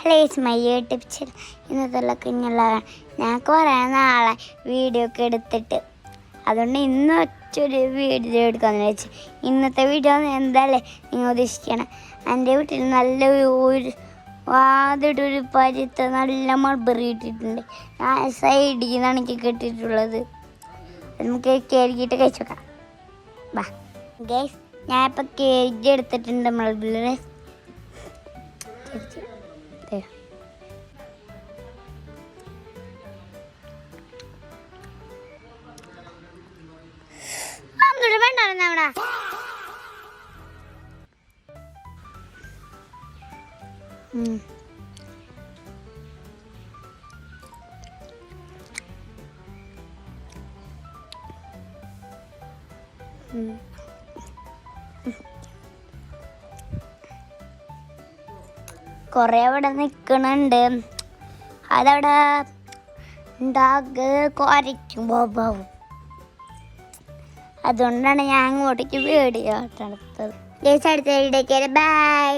Hello it's my YouTube channel. ഇന്നത്തെ കുഞ്ഞുള്ള ഞങ്ങൾക്ക് കുറേ നാളെ വീഡിയോ ഒക്കെ എടുത്തിട്ട് അതുകൊണ്ട് ഇന്ന് ഒറ്റൊരു വീഡിയോ എടുക്കാമെന്ന് വെച്ച്. ഇന്നത്തെ വീഡിയോ എന്തായാലും നിങ്ങൾ ഉദ്ദേശിക്കണം. എൻ്റെ വീട്ടിൽ നല്ല ഒരു വാതിട്ടൊരു പരുത്ത നല്ല മൾബറി ഇട്ടിട്ടുണ്ട്. ഞാൻ സൈഡിൽ നിന്നാണ് എനിക്ക് കിട്ടിയിട്ടുള്ളത്. നമുക്ക് കേക്കിയിട്ട് കഴിച്ചു നോക്കാം. വാ ഗൈസ്, ഞാനിപ്പോൾ കേക്ക് എടുത്തിട്ടുണ്ട്. മൾബറി വേണ്ട കൊറേ അവിടെ നിക്കണുണ്ട്. അതവിടെ കുരയ്ക്കും ബോബാവും. അതുകൊണ്ടാണ് ഞാൻ അങ്ങോട്ടേക്ക് വീഡിയോ എടുത്തത്. അടുത്ത വീഡിയോക്ക് ബൈ.